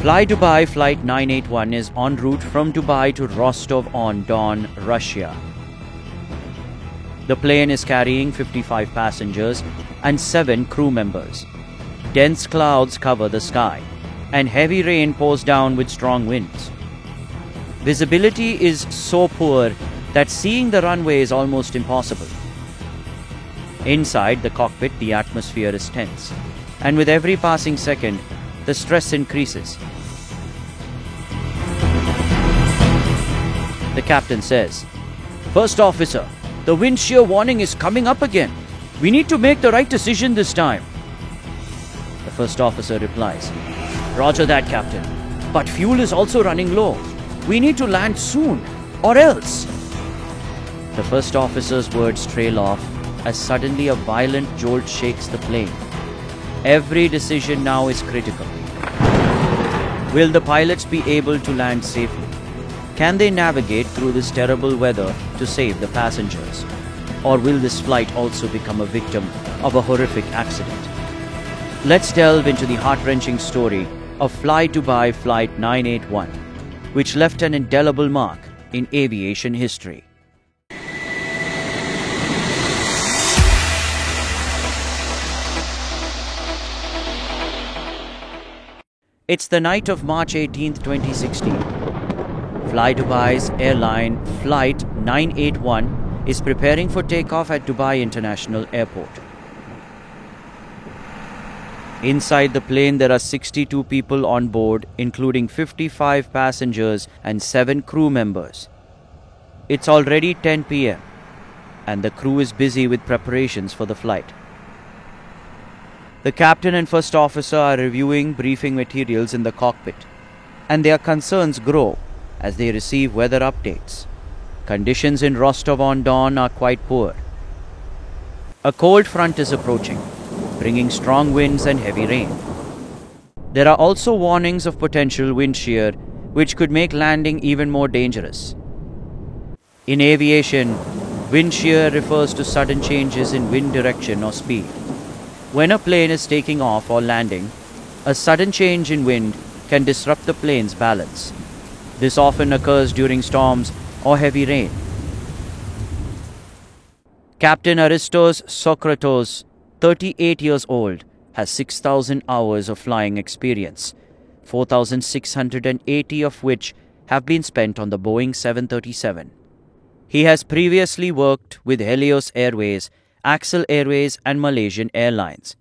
Fly Dubai Flight 981 is en route from Dubai to Rostov-on-Don, Russia. The plane is carrying 55 passengers and 7 crew members. Dense clouds cover the sky, and heavy rain pours down with strong winds. Visibility is so poor that seeing the runway is almost impossible. Inside the cockpit, the atmosphere is tense, and with every passing second, the stress increases. The captain says, "First officer, the wind shear warning is coming up again. We need to make the right decision this time." The first officer replies, "Roger that, Captain. But fuel is also running low. We need to land soon, or else." The first officer's words trail off as suddenly a violent jolt shakes the plane. Every decision now is critical. Will the pilots be able to land safely? Can they navigate through this terrible weather to save the passengers? Or will this flight also become a victim of a horrific accident? Let's delve into the heart-wrenching story of Fly Dubai Flight 981, which left an indelible mark in aviation history. It's the night of March 18, 2016. Fly Dubai's airline Flight 981 is preparing for takeoff at Dubai International Airport. Inside the plane, there are 62 people on board, including 55 passengers and 7 crew members. It's already 10 p.m. and the crew is busy with preparations for the flight. The captain and first officer are reviewing briefing materials in the cockpit, and their concerns grow as they receive weather updates. Conditions in Rostov-on-Don are quite poor. A cold front is approaching, bringing strong winds and heavy rain. There are also warnings of potential wind shear, which could make landing even more dangerous. In aviation, wind shear refers to sudden changes in wind direction or speed. When a plane is taking off or landing, a sudden change in wind can disrupt the plane's balance. This often occurs during storms or heavy rain. Captain Aristos Sokratos, 38 years old, has 6,000 hours of flying experience, 4,680 of which have been spent on the Boeing 737. He has previously worked with Helios Airways, Axel Airways and Malaysian Airlines.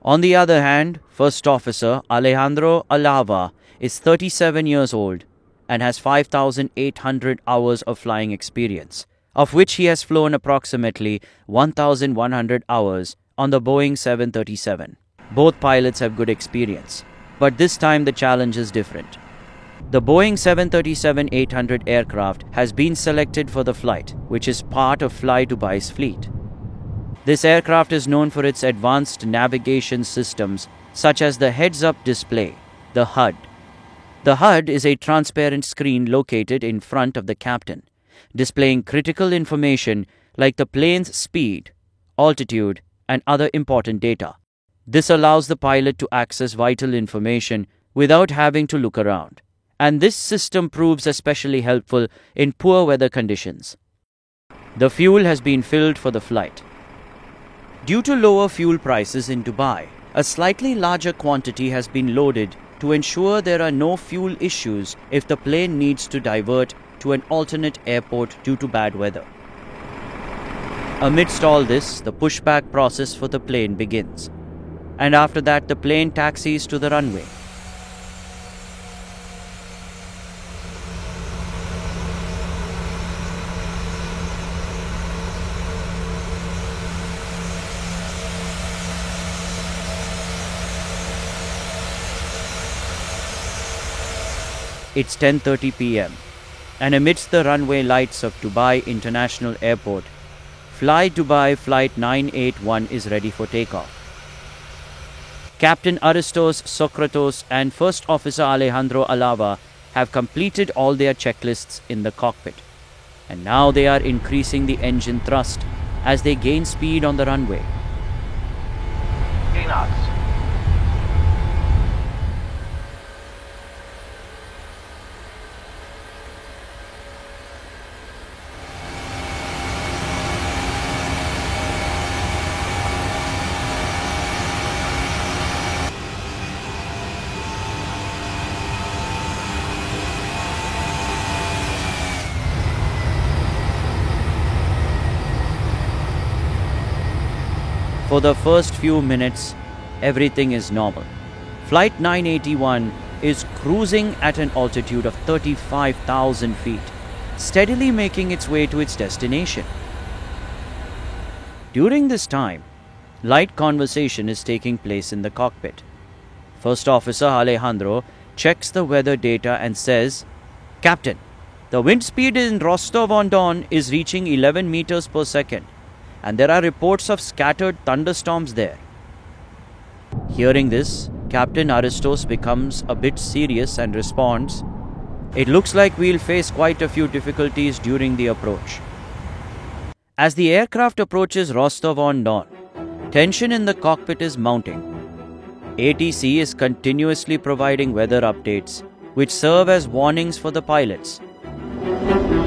On the other hand, First Officer Alejandro Alava is 37 years old and has 5,800 hours of flying experience, of which he has flown approximately 1,100 hours on the Boeing 737. Both pilots have good experience, but this time the challenge is different. The Boeing 737-800 aircraft has been selected for the flight, which is part of Fly Dubai's fleet. This aircraft is known for its advanced navigation systems, such as the heads-up display, the HUD. The HUD is a transparent screen located in front of the captain, displaying critical information like the plane's speed, altitude, and other important data. This allows the pilot to access vital information without having to look around, and this system proves especially helpful in poor weather conditions. The fuel has been filled for the flight. Due to lower fuel prices in Dubai, a slightly larger quantity has been loaded to ensure there are no fuel issues if the plane needs to divert to an alternate airport due to bad weather. Amidst all this, the pushback process for the plane begins, and after that the plane taxis to the runway. It's 10:30 p.m. and amidst the runway lights of Dubai International Airport, Fly Dubai Flight 981 is ready for takeoff. Captain Aristos Sokratos and First Officer Alejandro Alava have completed all their checklists in the cockpit, and now they are increasing the engine thrust as they gain speed on the runway. 3 knots. For the first few minutes, everything is normal. Flight 981 is cruising at an altitude of 35,000 feet, steadily making its way to its destination. During this time, light conversation is taking place in the cockpit. First Officer Alejandro checks the weather data and says, "Captain, the wind speed in Rostov-on-Don is reaching 11 meters per second, and there are reports of scattered thunderstorms there." Hearing this, Captain Aristos becomes a bit serious and responds, "It looks like we'll face quite a few difficulties during the approach." As the aircraft approaches Rostov-on-Don, tension in the cockpit is mounting. ATC is continuously providing weather updates, which serve as warnings for the pilots.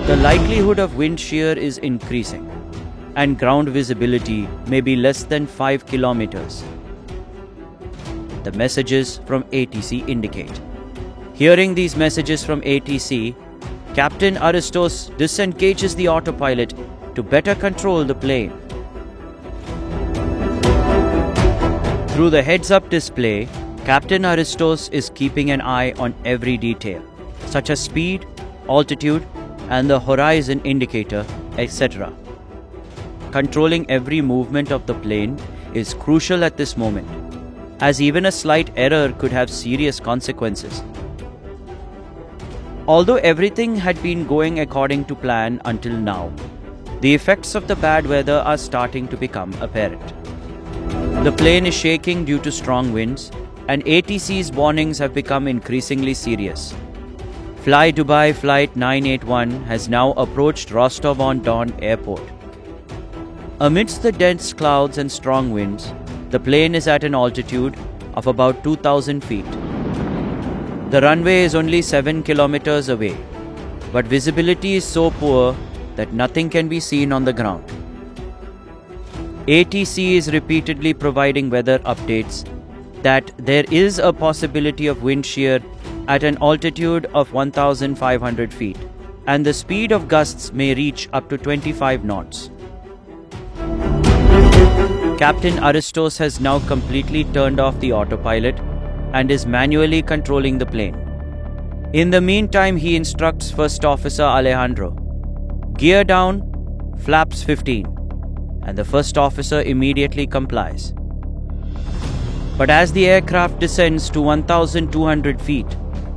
The likelihood of wind shear is increasing, and ground visibility may be less than 5 kilometers. The messages from ATC indicate. Hearing these messages from ATC, Captain Aristos disengages the autopilot to better control the plane. Through the heads-up display, Captain Aristos is keeping an eye on every detail, such as speed, altitude, and the horizon indicator, etc. Controlling every movement of the plane is crucial at this moment, as even a slight error could have serious consequences. Although everything had been going according to plan until now, the effects of the bad weather are starting to become apparent. The plane is shaking due to strong winds, and ATC's warnings have become increasingly serious. Fly Dubai Flight 981 has now approached Rostov-on-Don airport. Amidst the dense clouds and strong winds, the plane is at an altitude of about 2,000 feet. The runway is only 7 kilometers away, but visibility is so poor that nothing can be seen on the ground. ATC is repeatedly providing weather updates that there is a possibility of wind shear at an altitude of 1,500 feet, and the speed of gusts may reach up to 25 knots. Captain Aristos has now completely turned off the autopilot and is manually controlling the plane. In the meantime, he instructs First Officer Alejandro, "Gear down, flaps 15," and the First Officer immediately complies. But as the aircraft descends to 1,200 feet,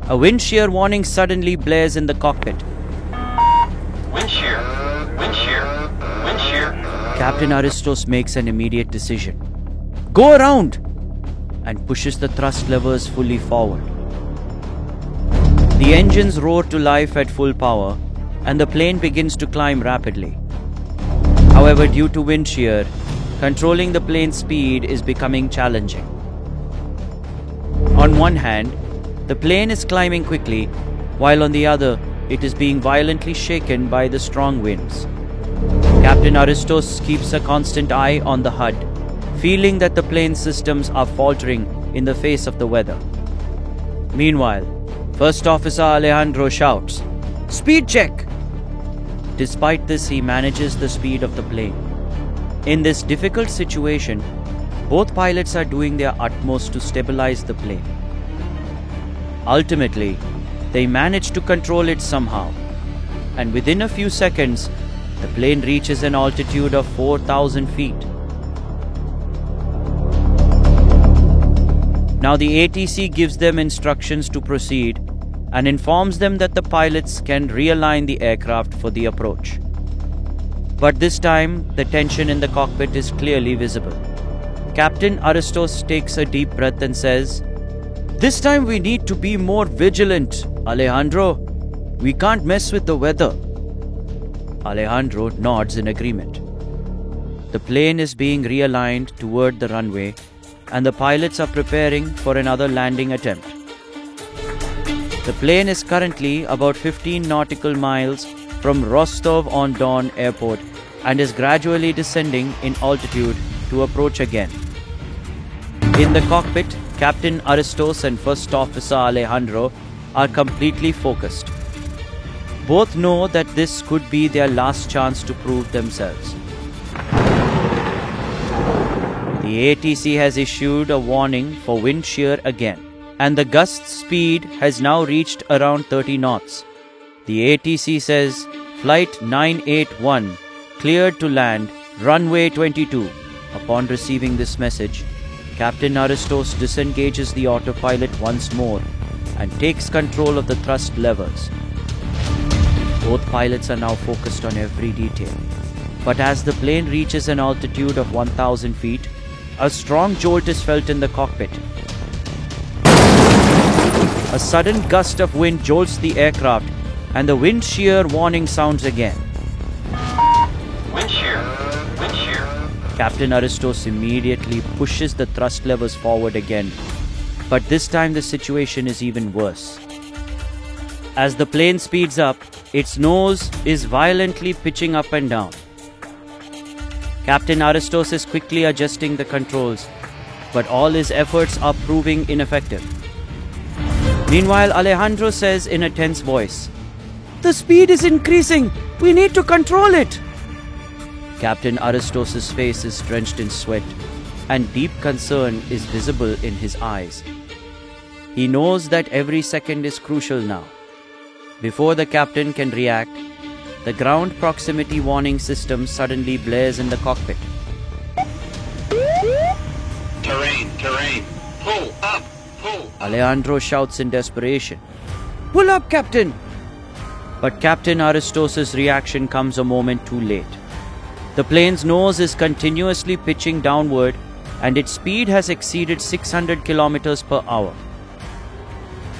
a wind shear warning suddenly blares in the cockpit. Wind shear! Wind shear! Wind shear! Captain Aristos makes an immediate decision. "Go around!" and pushes the thrust levers fully forward. The engines roar to life at full power, and the plane begins to climb rapidly. However, due to wind shear, controlling the plane's speed is becoming challenging. On one hand, the plane is climbing quickly, while on the other, it is being violently shaken by the strong winds. Captain Aristos keeps a constant eye on the HUD, feeling that the plane's systems are faltering in the face of the weather. Meanwhile, First Officer Alejandro shouts, "Speed check!" Despite this, he manages the speed of the plane. In this difficult situation, both pilots are doing their utmost to stabilize the plane. Ultimately, they manage to control it somehow, and within a few seconds, the plane reaches an altitude of 4,000 feet. Now the ATC gives them instructions to proceed and informs them that the pilots can realign the aircraft for the approach. But this time, the tension in the cockpit is clearly visible. Captain Aristos takes a deep breath and says, "This time we need to be more vigilant, Alejandro. We can't mess with the weather." Alejandro nods in agreement. The plane is being realigned toward the runway, and the pilots are preparing for another landing attempt. The plane is currently about 15 nautical miles from Rostov-on-Don airport and is gradually descending in altitude to approach again. In the cockpit, Captain Aristos and First Officer Alejandro are completely focused. Both know that this could be their last chance to prove themselves. The ATC has issued a warning for wind shear again, and the gust speed has now reached around 30 knots. The ATC says Flight 981 cleared to land runway 22. Upon receiving this message, Captain Aristos disengages the autopilot once more and takes control of the thrust levers. Both pilots are now focused on every detail. But as the plane reaches an altitude of 1,000 feet, a strong jolt is felt in the cockpit. A sudden gust of wind jolts the aircraft, and the wind shear warning sounds again. Wind shear. Wind shear. Captain Aristos immediately pushes the thrust levers forward again, but this time the situation is even worse. As the plane speeds up, its nose is violently pitching up and down. Captain Aristos is quickly adjusting the controls, but all his efforts are proving ineffective. Meanwhile, Alejandro says in a tense voice, "The speed is increasing! We need to control it!" Captain Aristos' face is drenched in sweat, and deep concern is visible in his eyes. He knows that every second is crucial now. Before the captain can react, the ground proximity warning system suddenly blares in the cockpit. Terrain, terrain. Pull up, pull. Alejandro shouts in desperation, "Pull up, Captain!" But Captain Aristos' reaction comes a moment too late. The plane's nose is continuously pitching downward, and its speed has exceeded 600 kilometers per hour.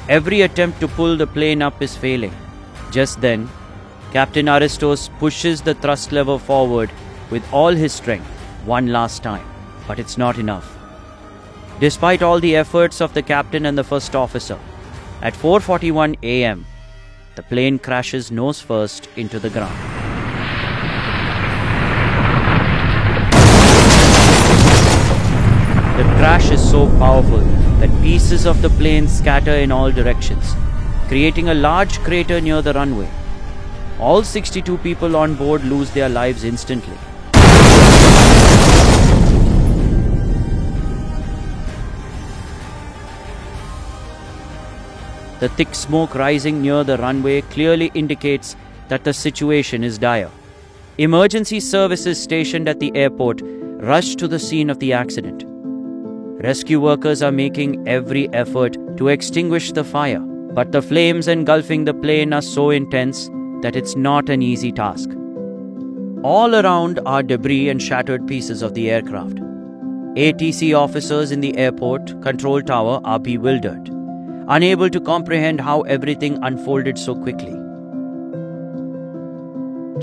Every attempt to pull the plane up is failing. Just then, Captain Aristos pushes the thrust lever forward with all his strength one last time, but it's not enough. Despite all the efforts of the captain and the first officer, at 4:41 a.m., the plane crashes nose first into the ground. The crash is so powerful that pieces of the plane scatter in all directions, creating a large crater near the runway. All 62 people on board lose their lives instantly. The thick smoke rising near the runway clearly indicates that the situation is dire. Emergency services stationed at the airport rush to the scene of the accident. Rescue workers are making every effort to extinguish the fire, but the flames engulfing the plane are so intense that it's not an easy task. All around are debris and shattered pieces of the aircraft. ATC officers in the airport control tower are bewildered, unable to comprehend how everything unfolded so quickly.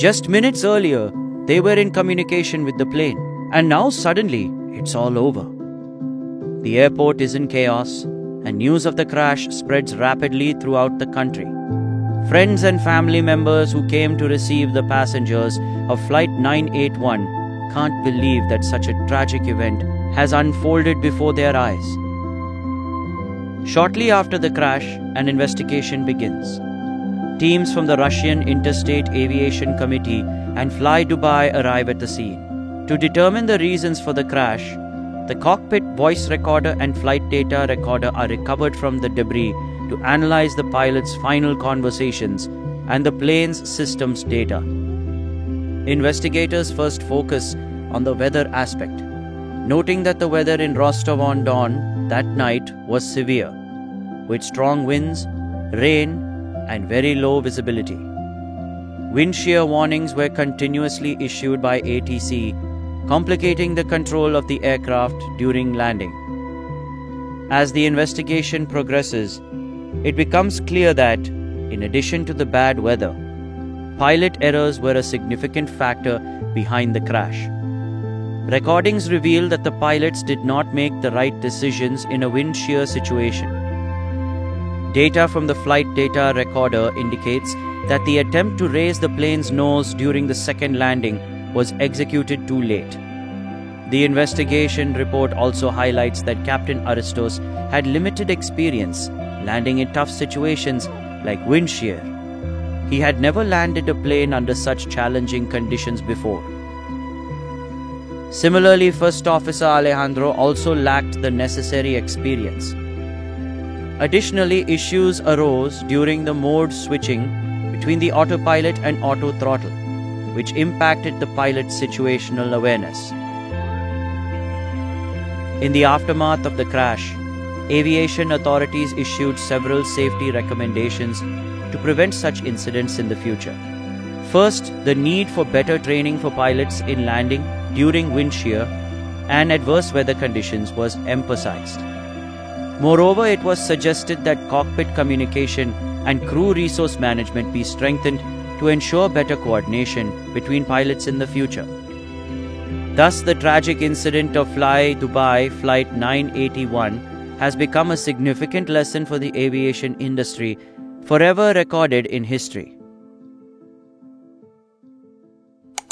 Just minutes earlier, they were in communication with the plane, and now suddenly it's all over. The airport is in chaos, and news of the crash spreads rapidly throughout the country. Friends and family members who came to receive the passengers of Flight 981 can't believe that such a tragic event has unfolded before their eyes. Shortly after the crash, an investigation begins. Teams from the Russian Interstate Aviation Committee and Fly Dubai arrive at the scene. To determine the reasons for the crash, the cockpit voice recorder and flight data recorder are recovered from the debris to analyze the pilot's final conversations and the plane's systems data. Investigators first focus on the weather aspect, noting that the weather in Rostov-on-Don that night was severe, with strong winds, rain, and very low visibility. Wind shear warnings were continuously issued by ATC, complicating the control of the aircraft during landing. As the investigation progresses, it becomes clear that, in addition to the bad weather, pilot errors were a significant factor behind the crash. Recordings reveal that the pilots did not make the right decisions in a wind shear situation. Data from the flight data recorder indicates that the attempt to raise the plane's nose during the second landing was executed too late. The investigation report also highlights that Captain Aristos had limited experience landing in tough situations like wind shear. He had never landed a plane under such challenging conditions before. Similarly, First Officer Alejandro also lacked the necessary experience. Additionally, issues arose during the mode switching between the autopilot and auto throttle, which impacted the pilot's situational awareness. In the aftermath of the crash, aviation authorities issued several safety recommendations to prevent such incidents in the future. First, the need for better training for pilots in landing during wind shear and adverse weather conditions was emphasized. Moreover, it was suggested that cockpit communication and crew resource management be strengthened to ensure better coordination between pilots in the future. Thus, the tragic incident of Fly Dubai Flight 981 has become a significant lesson for the aviation industry, forever recorded in history.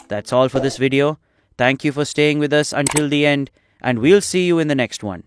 That's all for this video. Thank you for staying with us until the end, and we'll see you in the next one.